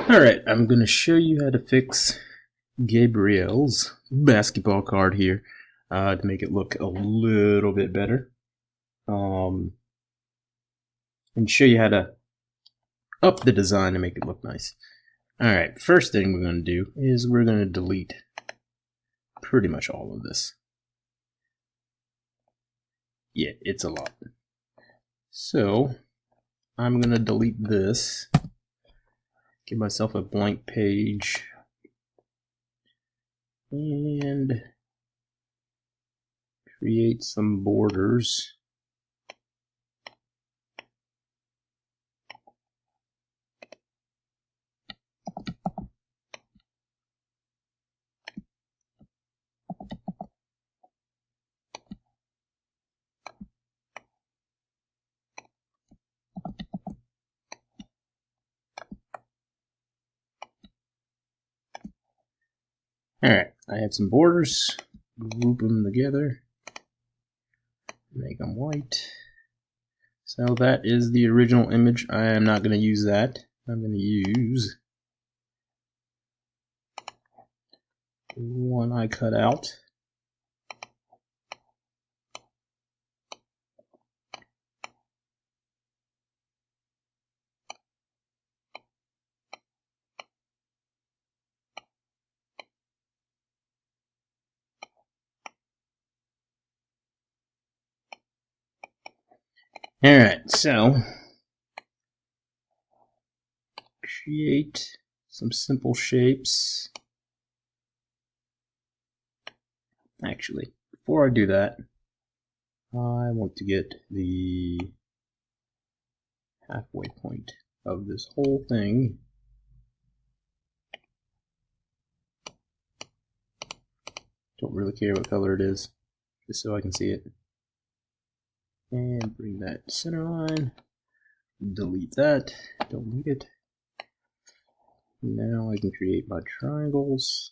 Alright, I'm going to show you how to fix Gabriel's basketball card here to make it look a little bit better. And show you how to up the design to make it look nice. Alright, first thing we're going to do is we're going to delete pretty much all of this. Yeah, it's a lot. So, I'm going to delete this. Give myself a blank page. And create some borders. Alright, I have some borders, group them together, make them white. So that is the original image. I am not going to use that. I'm going to use the one I cut out. Alright, so create some simple shapes. Actually, before I do that, I want to get the halfway point of this whole thing. Don't really care what color it is, just so I can see it. And bring that center line. Delete that. Don't need it. Now I can create my triangles.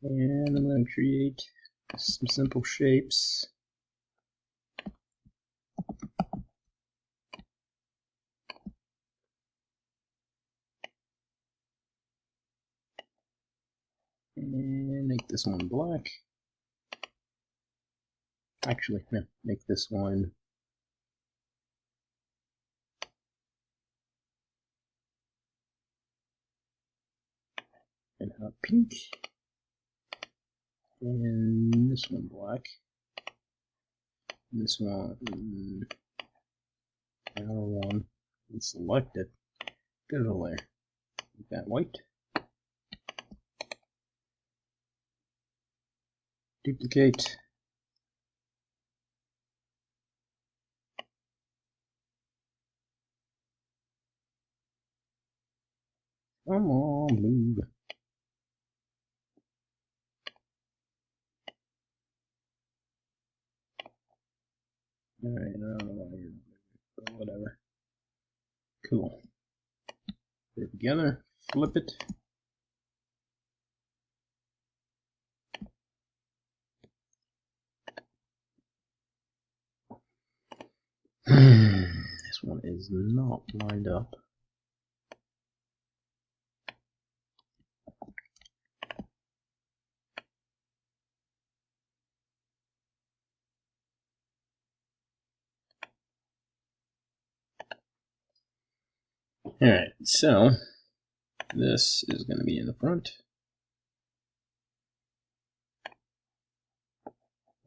And I'm going to create some simple shapes. And make this one black. Actually, no, make this one and pink. And this one black. This one, outer one, and select it. Go to the layer. Make that white. Duplicate. Come on, move. Alright, I don't know why you're but whatever. Cool. Put it together, flip it. This one is not lined up. Alright, so this is going to be in the front.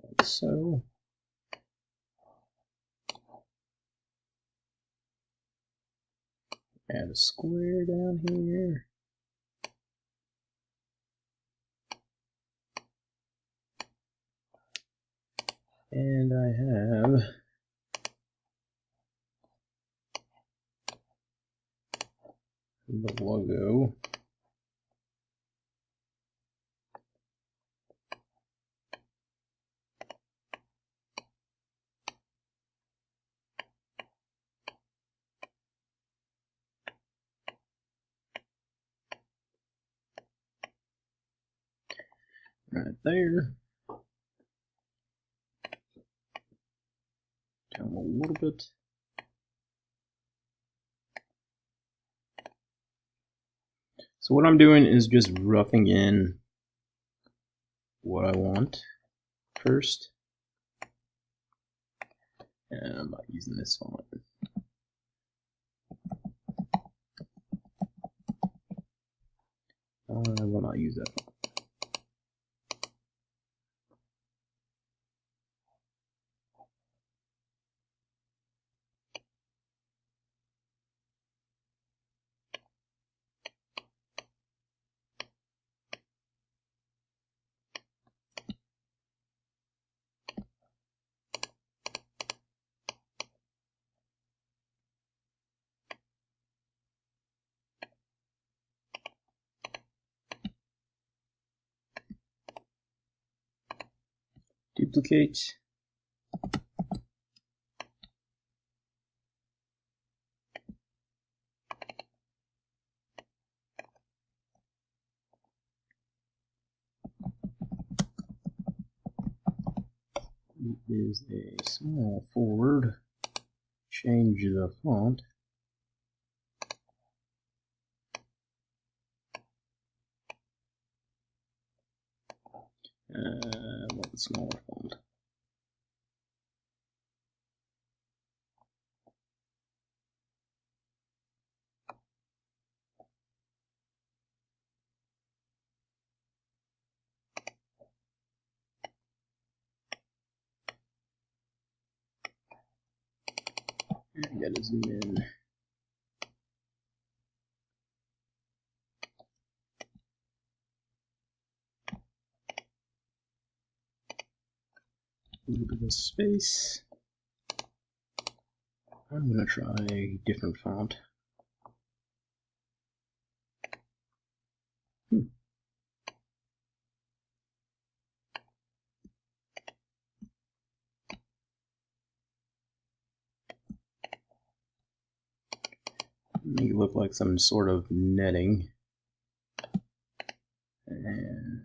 Like so. Add a square down here. And I have the logo. Right there. Down a little bit. So what I'm doing is just roughing in what I want first. And I'm not using this font. I will not use that font. Duplicate. It is a small forward. Change the font. I want the smaller font. I gotta zoom in. A little bit of space. I'm gonna try a different font. Make it look like some sort of netting. And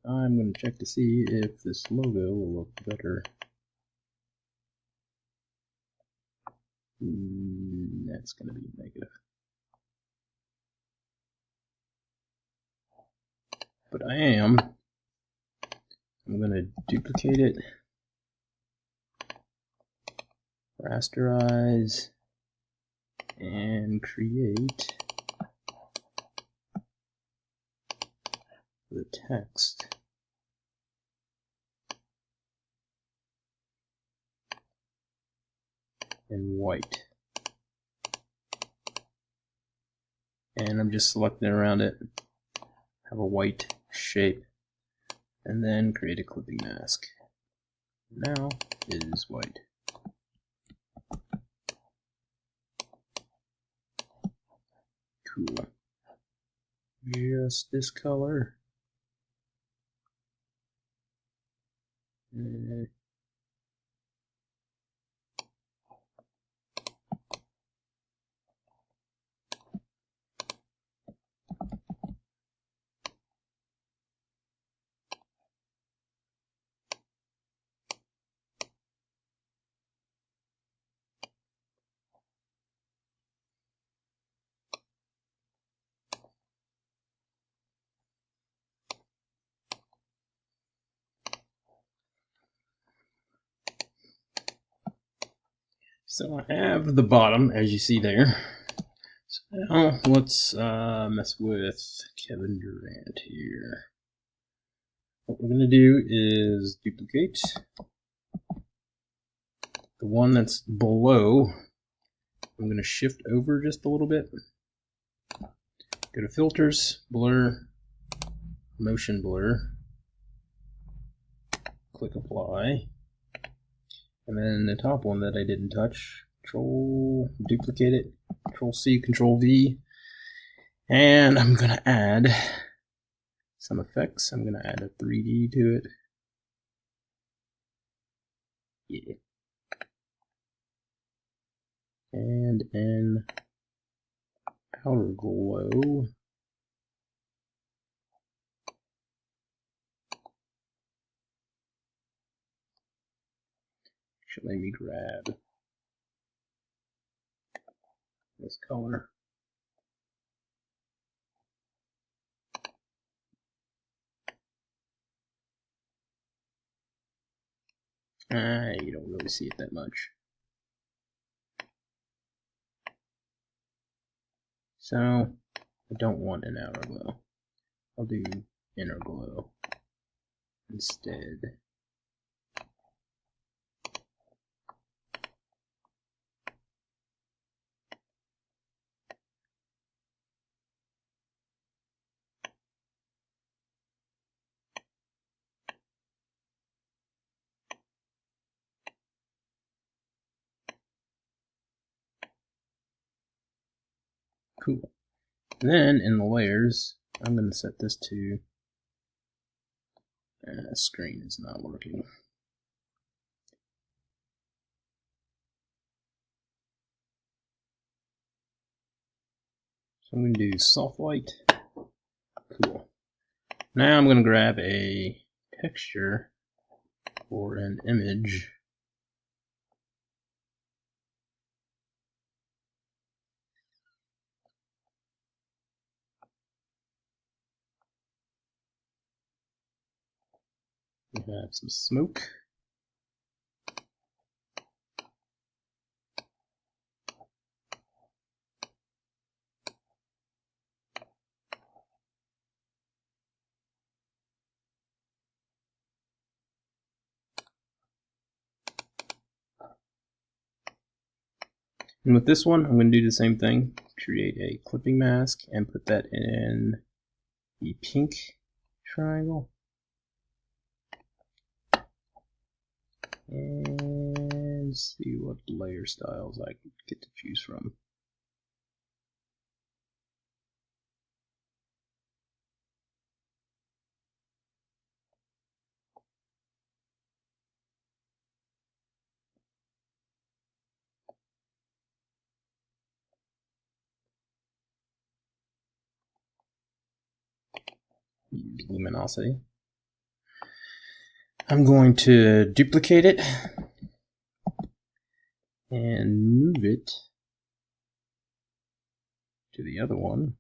I'm going to check to see if this logo will look better. That's going to be negative. But I'm going to duplicate it, rasterize, and create the text. In white. And I'm just selecting around it, have a white shape, and then create a clipping mask. Now it is white. Cool. Just this color. So I have the bottom, as you see there. So now let's mess with Kevin Durant here. What we're going to do is duplicate the one that's below. I'm going to shift over just a little bit. Go to Filters, Blur, Motion Blur. Click Apply. And then the top one that I didn't touch, duplicate it, Control C, Control V, And I'm going to add some effects. I'm going to add a 3D to it. Yeah. And an outer glow. Should let me grab this color. You don't really see it that much. So I don't want an outer glow. I'll do inner glow instead. Cool. Then in the layers, I'm going to set this to screen is not working. So I'm going to do soft white. Cool. Now I'm going to grab a texture or an image. We have some smoke. And with this one, I'm going to do the same thing. Create a clipping mask and put that in the pink triangle. And see what layer styles I can get to choose from. Use luminosity. I'm going to duplicate it and move it to the other one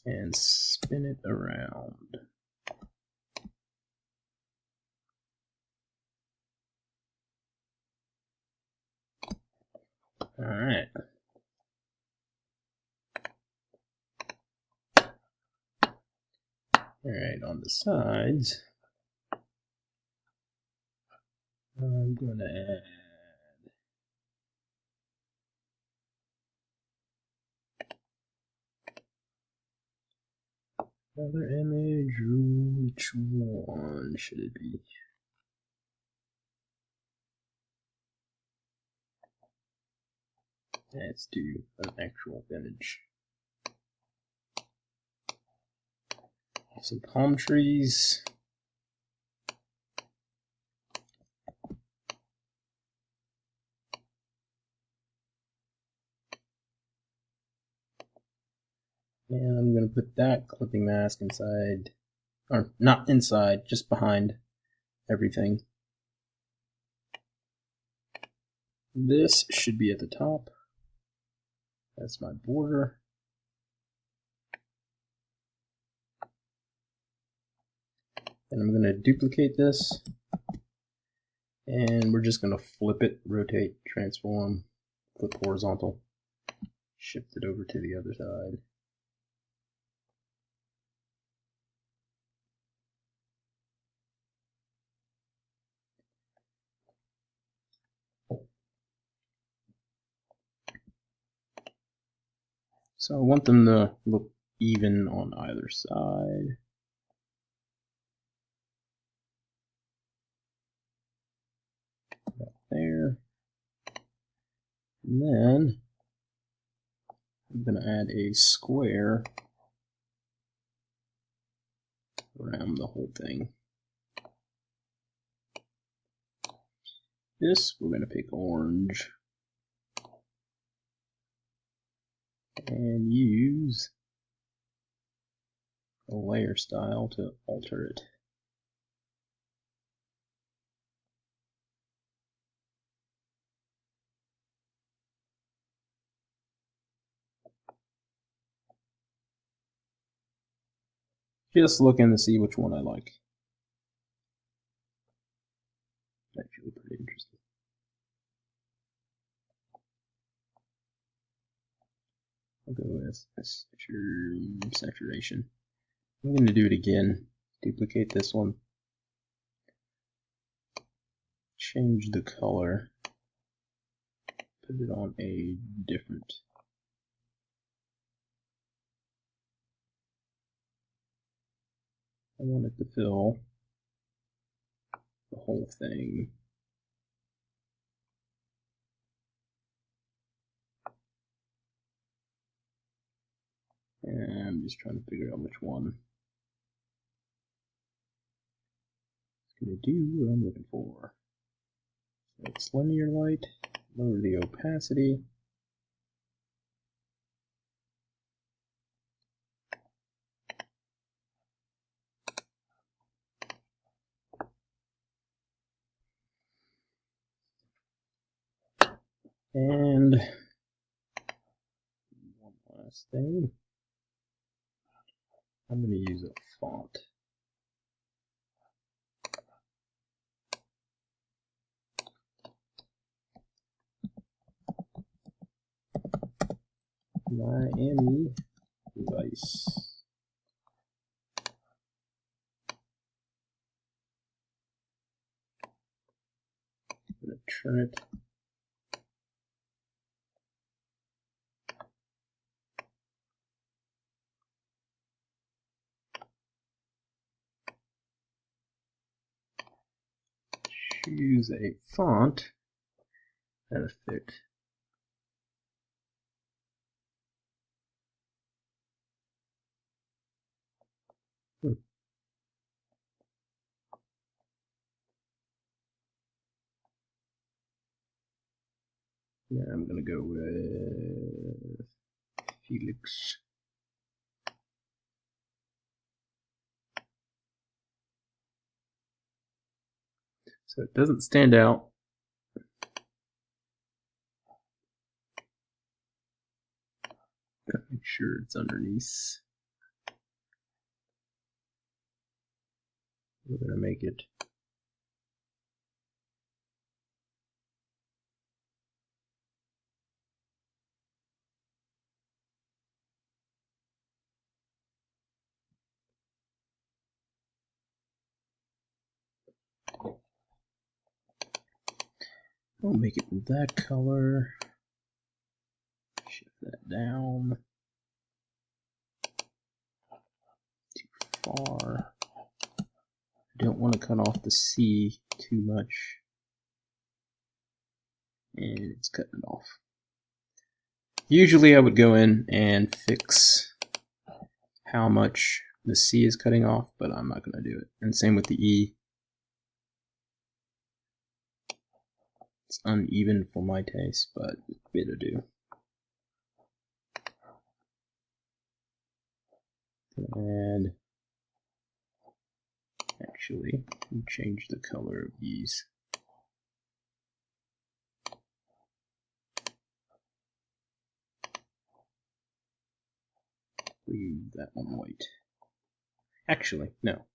and spin it around. Alright. Alright, on the sides, I'm going to add another image. Which one should it be? Let's do an actual image. Some palm trees. And I'm going to put that clipping mask inside, or not inside, just behind everything. This should be at the top. That's my border. And I'm going to duplicate this. And we're just going to flip it, rotate, transform, flip horizontal, shift it over to the other side. So I want them to look even on either side. Right there. And then I'm going to add a square around the whole thing. This, we're going to pick orange and use a layer style to alter it. Just looking to see which one I like. Actually pretty interesting. I'll go with saturation. I'm going to do it again. Duplicate this one. Change the color. Put it on a different. I want it to fill the whole thing. And I'm just trying to figure out which one it's going to do what I'm looking for. So it's linear light, lower the opacity. And one last thing. I'm going to use a font. Miami Vice. I'm going to turn it. Choose a font that'll fit. Yeah, I'm gonna go with Felix. So it doesn't stand out. Gotta make sure it's underneath. We're gonna make it I'll make it that color. Shift that down. Too far. I don't want to cut off the C too much. And it's cutting it off. Usually I would go in and fix how much the C is cutting off, but I'm not going to do it. And same with the E. It's uneven for my taste, but it'll do. And actually, change the color of these. Leave that one white. Actually, no.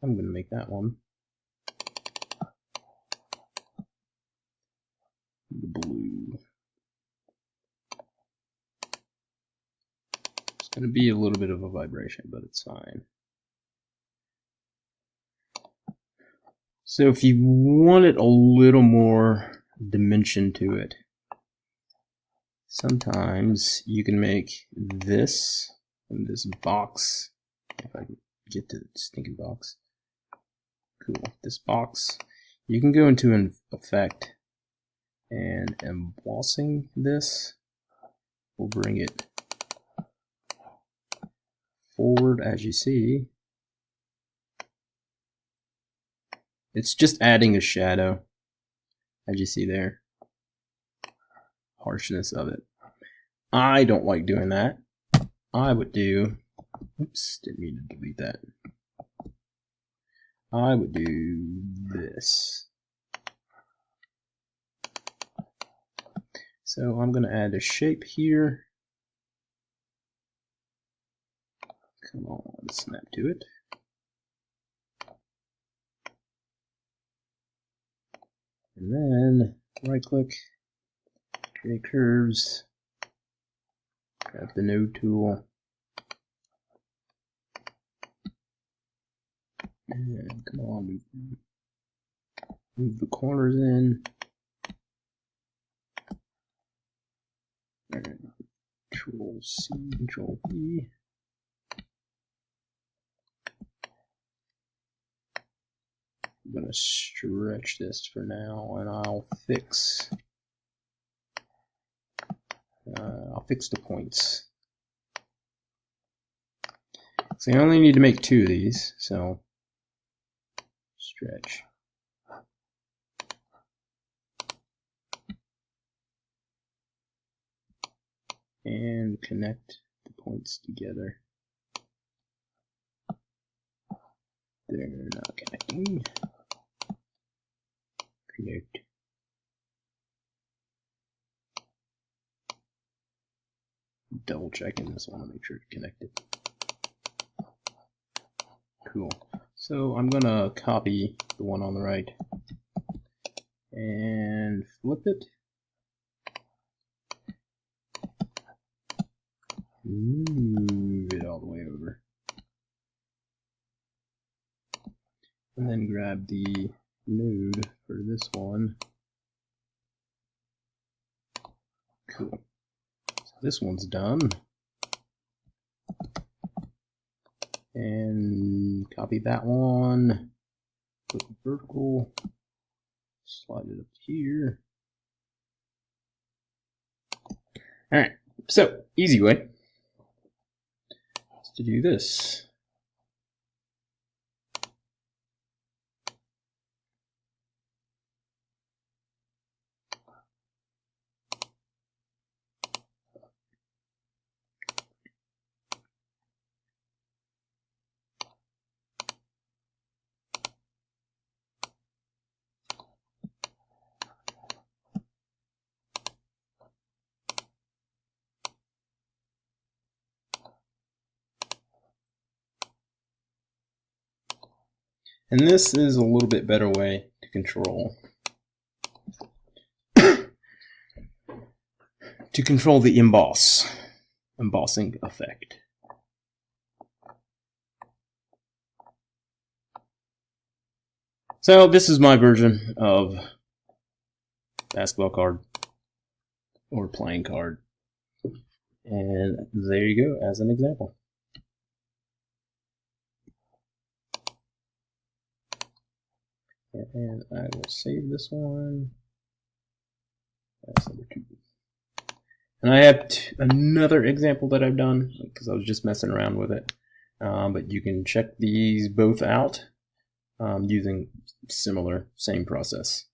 I'm going to make that one the blue. It's going to be a little bit of a vibration, but it's fine. So if you wanted a little more dimension to it, sometimes you can make this and this box. If I can get to the stinking box. Cool. This box, you can go into an effect, and embossing this will bring it forward, as you see, it's just adding a shadow, as you see there. Harshness of it. I don't like doing that. I would do, oops, didn't mean to delete that. I would do this. So I'm going to add a shape here. Come on, snap to it. And then right click, create curves, grab the node tool, and come on, move the corners in. And Control C, Control V. I'm going to stretch this for now, and I'll fix the points. So you only need to make 2 of these, so stretch. And connect the points together. They're not connecting. Connect. Double checking this one to make sure it's connected. Cool. So I'm gonna copy the one on the right and flip it. Move it all the way over. And then grab the node for this one. Cool. So this one's done. And copy that one. Put the vertical. Slide it up here. Alright, so easy way is to do this. And this is a little bit better way to control the embossing effect. So this is my version of basketball card or playing card. And there you go as an example. And I will save this one. That's number 2. And I have another example that I've done because I was just messing around with it. But you can check these both out using same process.